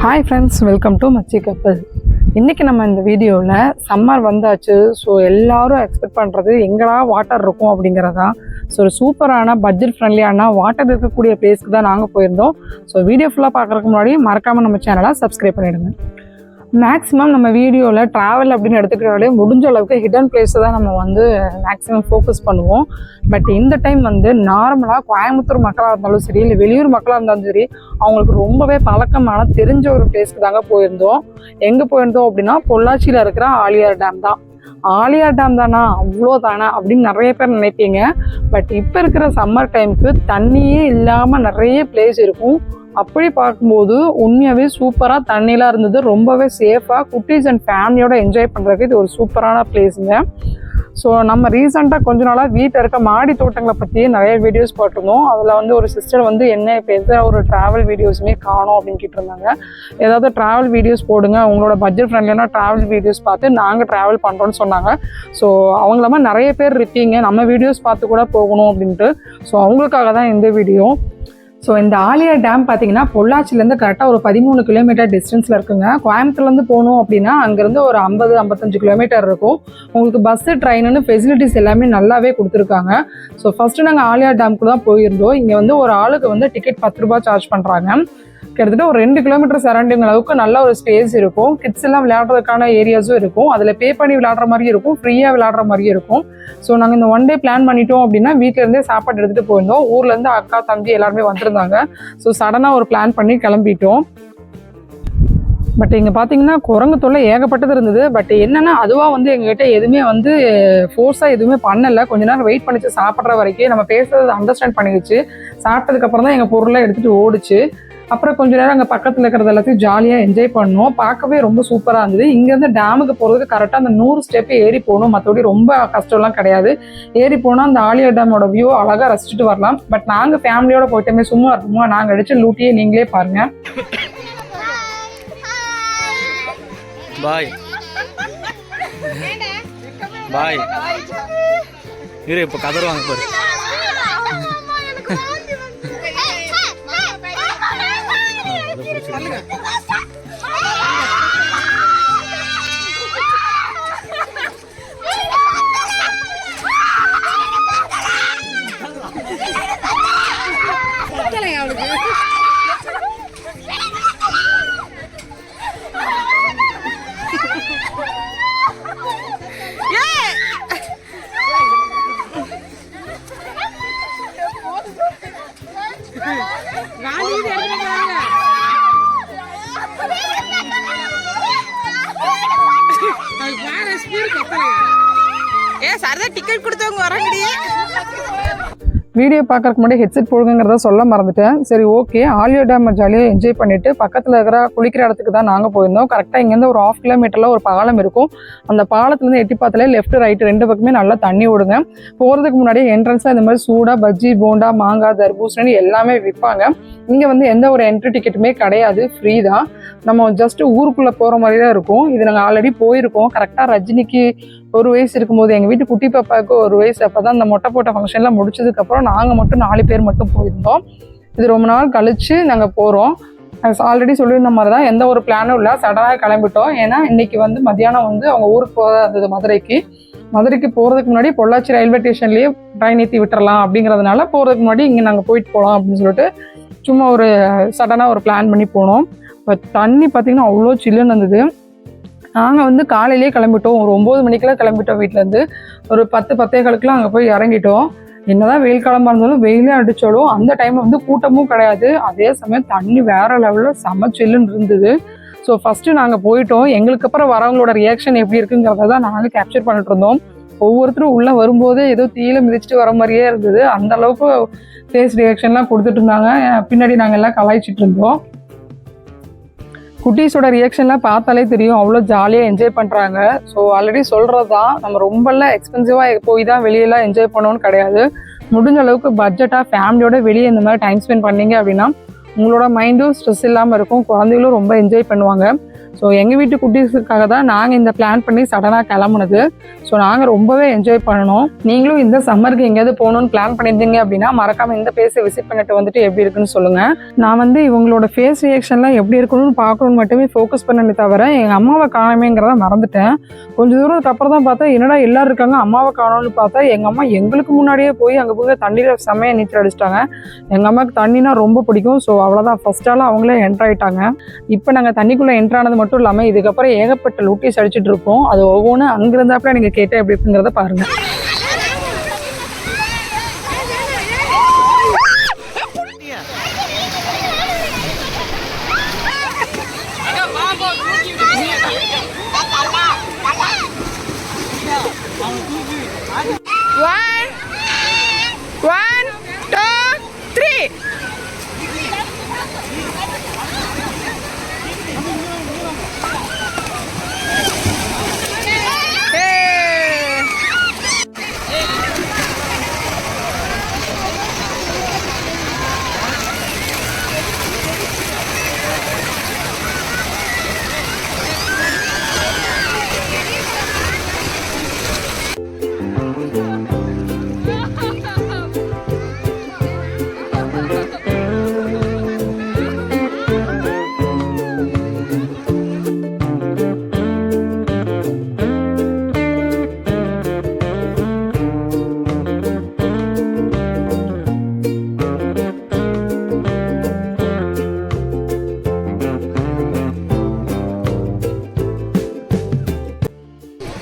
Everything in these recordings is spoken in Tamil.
ஹாய் ஃப்ரெண்ட்ஸ், வெல்கம் டு மச்சி கப்பல். இன்றைக்கி நம்ம இந்த வீடியோவில் சம்மர் வந்தாச்சு. ஸோ எல்லோரும் எக்ஸ்பெக்ட் பண்ணுறது எங்கடா வாட்டர் இருக்கும் அப்படிங்கிறதான். ஸோ ஒரு சூப்பரான பட்ஜெட் ஃப்ரெண்ட்லியான வாட்டர் இருக்கக்கூடிய பிளேஸ்க்கு தான் நாங்கள் போயிருந்தோம். ஸோ வீடியோ ஃபுல்லாக பார்க்குறதுக்கு முன்னாடி மறக்காமல் நம்ம சேனலை சப்ஸ்கிரைப் பண்ணிவிடுங்க. மேக்ஸிமம் நம்ம வீடியோவில் ட்ராவல் அப்படின்னு எடுத்துக்கிட்டாலே முடிஞ்ச அளவுக்கு ஹிடன் பிளேஸை தான் நம்ம மேக்ஸிமம் ஃபோக்கஸ் பண்ணுவோம். பட் இந்த டைம் நார்மலாக கோயம்புத்தூர் மக்களாக இருந்தாலும் சரி, இல்லை வெளியூர் மக்களாக இருந்தாலும் சரி, அவங்களுக்கு ரொம்பவே பழக்கமான தெரிஞ்ச ஒரு பிளேஸ்க்கு தாங்க போயிருந்தோம். எங்கே போயிருந்தோம் அப்படின்னா பொள்ளாச்சியில் இருக்கிற ஆலியார் டேம் தான். ஆலியார் டேம் தானா, அவ்வளோ தானே அப்படின்னு நிறைய பேர் நினைப்பீங்க. பட் இப்போ இருக்கிற சம்மர் டைமுக்கு தண்ணியே இல்லாமல் நிறைய பிளேஸ் இருக்கும். அப்படி பார்க்கும்போது உண்மையாகவே சூப்பராக தண்ணிலாம் இருந்தது. ரொம்பவே சேஃபாக குட்டீஸ் அண்ட் ஃபேமிலியோட என்ஜாய் பண்ணுறதுக்கு இது ஒரு சூப்பரான பிளேஸுங்க. ஸோ நம்ம ரீசெண்டாக கொஞ்ச நாளாக வீட்டில் இருக்க மாடி தோட்டங்களை பற்றி நிறைய வீடியோஸ் போட்டிருந்தோம். அதில் ஒரு சிஸ்டர் என்ன இப்போ எந்த ஒரு ட்ராவல் வீடியோஸுமே காணோம் அப்படின்னு கேட்டிருந்தாங்க. ஏதாவது ட்ராவல் வீடியோஸ் போடுங்க, உங்களோட பட்ஜெட் ஃப்ரெண்ட்லியான ட்ராவல் வீடியோஸ் பார்த்து நாங்கள் ட்ராவல் பண்ணுறோன்னு சொன்னாங்க. ஸோ அவங்கள நிறைய பேர் இருக்கீங்க, நம்ம வீடியோஸ் பார்த்து கூட போகணும் அப்படின்ட்டு. ஸோ அவங்களுக்காக தான் இந்த வீடியோ. ஸோ இந்த ஆலியார் டேம் பார்த்தீங்கன்னா பொள்ளாச்சிலேருந்து கரெக்டாக ஒரு 13 கிலோமீட்டர் டிஸ்டன்ஸில் இருக்குங்க. கோயம்புத்தூர்லேருந்து போகணும் அப்படின்னா அங்கேருந்து ஒரு 50-55 கிலோமீட்டர் இருக்கும். உங்களுக்கு பஸ்ஸு, ட்ரெயின்னு ஃபெசிலிட்டிஸ் எல்லாமே நல்லாவே கொடுத்துருக்காங்க. ஸோ ஃபஸ்ட்டு நாங்கள் ஆலியார் டேமுக்கு தான் போயிருந்தோம். இங்கே ஒரு ஆளுக்கு டிக்கெட் 10 ரூபாய் சார்ஜ் பண்ணுறாங்க. கிட்டத்தட்ட ஒரு 2 கிலோமீட்டர் சரௌண்டிங் அளவுக்கு நல்ல ஒரு ஸ்பேஸ் இருக்கும். கிட்ஸ் எல்லாம் விளையாடுறதுக்கான ஏரியாஸும் இருக்கும். அதில் பே பண்ணி விளையாடுற மாதிரியும் இருக்கும், ஃப்ரீயாக விளையாடுற மாதிரியும் இருக்கும். ஸோ நாங்கள் இந்த ஒன் டே பிளான் பண்ணிட்டோம் அப்படின்னா வீட்டிலேருந்தே சாப்பாடு எடுத்துகிட்டு போயிருந்தோம். ஊர்லேருந்து அக்கா, தம்பி எல்லாருமே வந்திருந்தாங்க. ஸோ சடனாக ஒரு பிளான் பண்ணி கிளம்பிட்டோம். பட் இங்கே பார்த்தீங்கன்னா குரங்கு தொல்லை ஏகப்பட்டது இருந்தது. பட் என்னென்னா அதுவாக எங்ககிட்ட எதுவுமே ஃபோர்ஸாக எதுவுமே பண்ணலை. கொஞ்ச நேரம் வெயிட் பண்ணிச்சு, சாப்பிட்ற வரைக்கும் நம்ம பேசுறது அண்டர்ஸ்டாண்ட் பண்ணிக்கிச்சு. சாப்பிட்டதுக்கப்புறம் தான் எங்கள் பொருளை எடுத்துகிட்டு ஓடிச்சு. அப்புறம் கொஞ்ச நேரம் அங்கே பக்கத்தில் இருக்கிறது எல்லாத்தையும் ஜாலியாக என்ஜாய் பண்ணோம். பார்க்கவே ரொம்ப சூப்பராக இருந்தது. இங்கேருந்து டேமுக்கு போகிறதுக்கு கரெக்டாக அந்த 100 ஸ்டெப்பு ஏறி போகணும். மற்றபடி ரொம்ப கஷ்டம்லாம் கிடையாது. ஏறி போனால் அந்த ஆலியார் டேமோட வியூ அழகாக ரசிச்சுட்டு வரலாம். பட் நாங்கள் ஃபேமிலியோட போயிட்டோமே, சும்மா இருக்குமா, நாங்கள் அடித்த லூட்டியே நீங்களே பாருங்கள். பாய் பாய் இரு, இப்போ கதருவாங்க பாரு. டிக்கெட் கொடுத்தவங்க வராங்கடி. வீடியோ பார்க்கறதுக்கு முன்னாடி ஹெட்செட் போடுங்கிறத சொல்ல மறந்துட்டேன். சரி, ஓகே. ஆலியார் டேம் ஜாலியாக என்ஜாய் பண்ணிவிட்டு பக்கத்தில் இருக்கிற குளிக்கிற இடத்துக்கு தான் நாங்கள் போயிருந்தோம். கரெக்டாக இங்கேருந்து ஒரு 1/2 கிலோமீட்டரில் ஒரு பாலம் இருக்கும். அந்த பாலத்துலேருந்து எட்டி பார்த்தாலே லெஃப்ட் ரைட்டு 2 பக்கமே நல்லா தண்ணி ஓடுங்க. போகிறதுக்கு முன்னாடியே என்ட்ரன்ஸாக இந்த மாதிரி சூடாக பஜ்ஜி, போண்டா, மாங்காய், தர்பூசணி எல்லாமே விற்பாங்க. இங்கே எந்த ஒரு என்ட்ரி டிக்கெட்டுமே கிடையாது, ஃப்ரீ தான். நம்ம ஜஸ்ட்டு ஊருக்குள்ளே போகிற மாதிரி தான் இருக்கும். இது நாங்கள் ஆல்ரெடி போயிருக்கோம். கரெக்டாக ரஜினிக்கு 1 வயசு இருக்கும்போது, எங்கள் வீட்டு குட்டி பாப்பாவுக்கு 1 வயசு. அப்போ தான் அந்த மொட்டை போட்ட ஃபங்க்ஷன்லாம் முடிச்சதுக்கப்புறம் நாங்கள் மட்டும் 4 பேர் மட்டும் போயிருந்தோம். இது ரொம்ப நாள் கழித்து நாங்கள் போகிறோம். ஆல்ரெடி சொல்லியிருந்த மாதிரி தான், எந்த ஒரு பிளானும் இல்லை, சடனாக கிளம்பிட்டோம். ஏன்னா இன்றைக்கி மத்தியானம் அவங்க ஊருக்கு போக இருந்தது மதுரைக்கு போகிறதுக்கு முன்னாடி பொள்ளாச்சி ரயில்வே ஸ்டேஷன்லேயே ட்ரெயின் ஏற்றி விட்டுறலாம் அப்படிங்கிறதுனால போகிறதுக்கு முன்னாடி இங்கே நாங்கள் போயிட்டு போகலாம் அப்படின்னு சொல்லிட்டு சும்மா ஒரு சடனாக ஒரு பிளான் பண்ணி போனோம். இப்போ தண்ணி பார்த்திங்கன்னா அவ்வளோ சில்லுன்னு இருந்தது. நாங்கள் காலையிலேயே கிளம்பிட்டோம். ஒரு 9 மணிக்கெலாம் கிளம்பிட்டோம். வீட்டிலேருந்து ஒரு 10-10:15 அங்கே போய் இறங்கிட்டோம். என்னதான் வெயில் காலமாக இருந்தாலும் வெயிலே அடித்தாலும் அந்த டைமில் கூட்டமும் கிடையாது. அதே சமயம் தண்ணி வேறு லெவலில் செம சில்லுன்னு இருந்தது. ஸோ ஃபஸ்ட்டு நாங்கள் போயிட்டோம். எங்களுக்கு அப்புறம் வரவங்களோட ரியாக்ஷன் எப்படி இருக்குங்கிறத தான் நாங்கள் கேப்சர் பண்ணிட்டு இருந்தோம். ஒவ்வொருத்தரும் உள்ளே வரும்போது ஏதோ தீயில மிதிச்சுட்டு வர மாதிரியே இருந்தது. அந்த அளவுக்கு ஃபேஸ் ரியாக்ஷன்லாம் கொடுத்துட்டு இருந்தாங்க. பின்னாடி நாங்கள் எல்லாம் கலாய்ச்சிட்டு இருந்தோம். குட்டீஸோட ரியாக்ஷன்லாம் பார்த்தாலே தெரியும், அவ்வளோ ஜாலியாக என்ஜாய் பண்ணுறாங்க. ஸோ ஆல்ரெடி சொல்கிறது தான், நம்ம ரொம்பலாம் எக்ஸ்பென்சிவாக போய் தான் வெளியெல்லாம் என்ஜாய் பண்ணணும்னு கிடையாது. முடிஞ்ச அளவுக்கு பட்ஜெட்டாக ஃபேமிலியோட வெளியே இந்த மாதிரி டைம் ஸ்பெண்ட் பண்ணிங்க அப்படின்னா உங்களோட மைண்டும் ஸ்ட்ரெஸ் இல்லாமல் இருக்கும். குழந்தைகளும் ரொம்ப என்ஜாய் பண்ணுவாங்க. ஸோ எங்கள் வீட்டு குட்டீஸுக்காக தான் நாங்கள் இந்த பிளான் பண்ணி சடனாக கிளம்புனது. ஸோ நாங்கள் ரொம்பவே என்ஜாய் பண்ணணும். நீங்களும் இந்த சம்மருக்கு எங்கேயாவது போகணுன்னு பிளான் பண்ணியிருந்தீங்க அப்படின்னா மறக்காமல் இந்த பிளேஸை விசிட் பண்ணிட்டு வந்துட்டு எப்படி இருக்குன்னு சொல்லுங்கள். நான் வந்து இவங்களோட ஃபேஸ் ரியாக்ஷன்லாம் எப்படி இருக்கணும்னு பார்க்கணுன்னு மட்டுமே ஃபோக்கஸ் பண்ணனே தவிர எங்கள் அம்மாவை காணமேங்கிறத மறந்துட்டேன். கொஞ்சம் தூரத்துக்கு அப்புறம் தான் பார்த்தா என்னடா எல்லாரும் இருக்காங்க, அம்மாவை காணோன்னு பார்த்தா எங்கள் அம்மா எங்களுக்கு முன்னாடியே போய் அங்கே போய் தண்ணியில் செம்மையாக நீச்சல் அடிச்சிட்டாங்க. எங்கள் அம்மாவுக்கு தண்ணினா ரொம்ப பிடிக்கும். ஸோ அவ்வளோதான், ஃபஸ்ட்டாலும் அவங்களே என்ட்ரு ஆகிட்டாங்க. இப்போ நாங்கள் தண்ணிக்குள்ளே என்ட்ரு ஆனது மட்டும் இல்லாமல் இதுக்கப்புறம் ஏகப்பட்ட லூட்டிஸ் அடிச்சுட்டு இருப்போம். அது ஒவ்வொன்றும் அங்கிருந்தாப்புல நீங்கள் கேட்டால் எப்படி இருக்குங்கிறத பாருங்கள். One, two, three.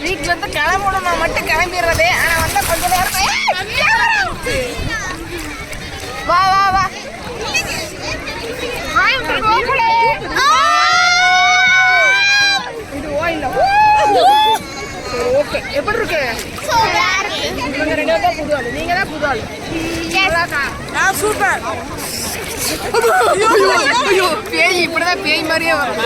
வீட்டுல இருந்து கிளம்பணும், நான் மட்டும் கிளம்பிடுறதே. ஆனா வந்தா கொஞ்ச நேரம் வா வா வா. இது ஓயில ஓகே. எப்படி இருக்கு? இவங்க ரெண்டு பேரும் புது ஆளு, நீங்க தான் புது ஆளு. சூப்பர். பேய் இப்படிதான் பேய் மாதிரியே வரும்.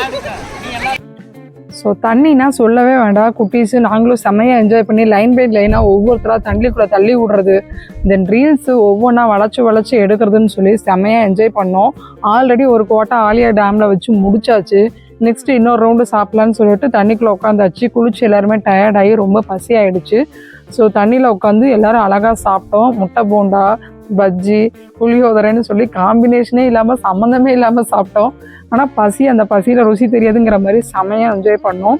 ஸோ தண்ணினா சொல்லவே வேண்டாம். குட்டீஸு நாங்களும் செம்மையாக என்ஜாய் பண்ணி லைன் பை லைனாக ஒவ்வொருத்தராக தண்ணிக்குள்ளே தள்ளி விடுறது, தென் ரீல்ஸு ஒவ்வொன்றா வளைச்சி எடுக்கிறதுன்னு சொல்லி செம்மையாக என்ஜாய் பண்ணோம். ஆல்ரெடி ஒரு கோட்டை ஆலியா டேமில் வச்சு முடிச்சாச்சு. நெக்ஸ்ட்டு இன்னொரு ரவுண்டு சாப்பிட்லான்னு சொல்லிட்டு தண்ணிக்குள்ளே உட்காந்தாச்சு. குளிச்சு எல்லாருமே டயர்டாகி ரொம்ப பசி ஆகிடுச்சு. ஸோ தண்ணியில் உட்காந்து எல்லோரும் அழகாக சாப்பிட்டோம். முட்டை போண்டா, பஜ்ஜி, புளியோதரைன்னு சொல்லி காம்பினேஷனே இல்லாமல் சம்மந்தமே இல்லாமல் சாப்பிட்டோம். ஆனால் அந்த பசியில் ருசி தெரியாதுங்கிற மாதிரி செமையாக என்ஜாய் பண்ணோம்.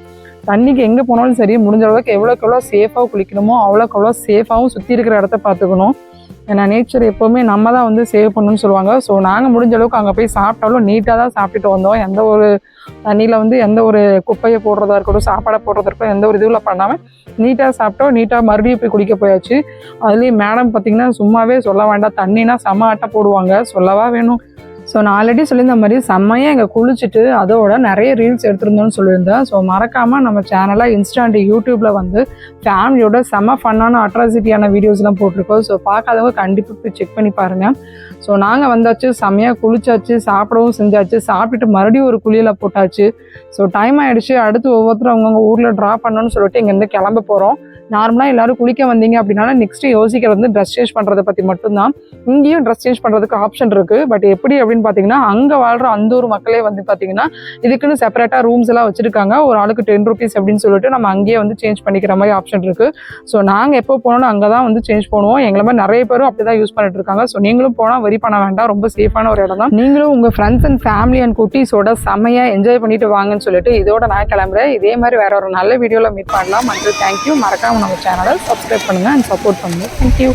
தண்ணிக்கு எங்கே போனாலும் சரி, முடிஞ்ச அளவுக்கு எவ்வளோக்கு எவ்வளோ சேஃபாக குளிக்கணுமோ அவ்வளோக்கு எவ்வளோ சேஃபாகவும் சுற்றி இருக்கிற இடத்த பார்த்துக்கணும். ஏன்னா நேச்சர் எப்போவுமே நம்ம தான் வந்து சேவ் பண்ணணும்னு சொல்லுவாங்க. ஸோ நாங்கள் முடிஞ்ச அளவுக்கு அங்கே போய் சாப்பிட்டாலும் நீட்டாக தான் சாப்பிட்டுட்டு வந்தோம். எந்த ஒரு தண்ணியில் வந்து எந்த ஒரு குப்பையை போடுறதா இருக்கட்டும், சாப்பாடை போடுறதா இருக்கட்டும், எந்த ஒரு இதுவில் பண்ணாமல் நீட்டாக சாப்பிட்டோம். நீட்டாக மறுபடியும் போய் குடிக்க போயாச்சு. அதுலேயும் மேடம் பார்த்திங்கன்னா சும்மாவே சொல்ல வேண்டாம், தண்ணினா செம்ம ஆட்டை போடுவாங்க, சொல்லவா வேணும். ஸோ நான் ஆல்ரெடி சொல்லியிருந்த மாதிரி செம்மையாக இங்கே குளிச்சுட்டு அதோட நிறைய ரீல்ஸ் எடுத்திருந்தோன்னு சொல்லியிருந்தேன். ஸோ மறக்காமல் நம்ம சேனலாக இன்ஸ்டா அண்ட் யூடியூப்பில் வந்து ஃபேமிலியோட செம்ம ஃபன்னான அட்ராசிட்டியான வீடியோஸ்லாம் போட்டிருக்கோம். ஸோ பார்க்காதவங்க கண்டிப்பாக போய் செக் பண்ணி பாருங்கள். ஸோ நாங்கள் வந்தாச்சு, செம்மையாக குளிச்சாச்சு, சாப்பிடவும் செஞ்சாச்சு. சாப்பிட்டுட்டு மறுபடியும் ஒரு குளியில் போட்டாச்சு. ஸோ டைம் ஆகிடுச்சு. அடுத்து ஒவ்வொருத்தரும் அவங்கவுங்க ஊரில் ட்ரா பண்ணணும்னு சொல்லிட்டு இங்கேருந்து கிளம்ப போகிறோம். நார்மலாக எல்லோரும் குளிக்க வந்தீங்க அப்படின்னா நெக்ஸ்ட்டு யோசிக்கிறது வந்து ட்ரெஸ் சேஞ்ச் பண்ணுறதை பற்றி மட்டும்தான். இங்கேயும் ட்ரெஸ் சேஞ்ச் பண்ணுறதுக்கு ஆப்ஷன் இருக்குது. பட் எப்படி அப்படின்னு பார்த்தீங்கன்னா, அங்கே வாழ்கிற அந்த ஒரு மக்களே வந்து பார்த்தீங்கன்னா இதுக்குன்னு செப்பரேட்டாக ரூம்ஸ் எல்லாம் வச்சுருக்காங்க. ஒரு ஆளுக்கு 10 rupees அப்படின்னு சொல்லிட்டு நம்ம அங்கேயே வந்து சேஞ்ச் பண்ணிக்கிற மாதிரி ஆப்ஷன் இருக்குது. ஸோ நாங்கள் எப்போ போனோம்னு அங்கே தான் வந்து சேஞ்ச் பண்ணுவோம். எங்களை மாதிரி நிறைய பேரும் அப்படி தான் யூஸ் பண்ணிட்டு இருக்காங்க. ஸோ நீங்களும் போனால் வரி பண்ண வேண்டாம், ரொம்ப சேஃபான ஒரு இடம் தான். நீங்களும் உங்கள் ஃப்ரெண்ட்ஸ் அண்ட் ஃபேமிலி அண்ட் குட்டீஸோட செம்மையாக என்ஜாய் பண்ணிட்டு வாங்கன்னு சொல்லிட்டு இதோட நான் கிளம்புறேன். இதே மாதிரி வேற ஒரு நல்ல வீடியோவில் மீட் பண்ணலாம். மற்றும் தேங்க்யூ. மறக்காம நம்ம சேனலை சப்ஸ்கிரைப் பண்ணுங்கள் அண்ட் சப்போர்ட் பண்ணுங்கள். தேங்க்யூ.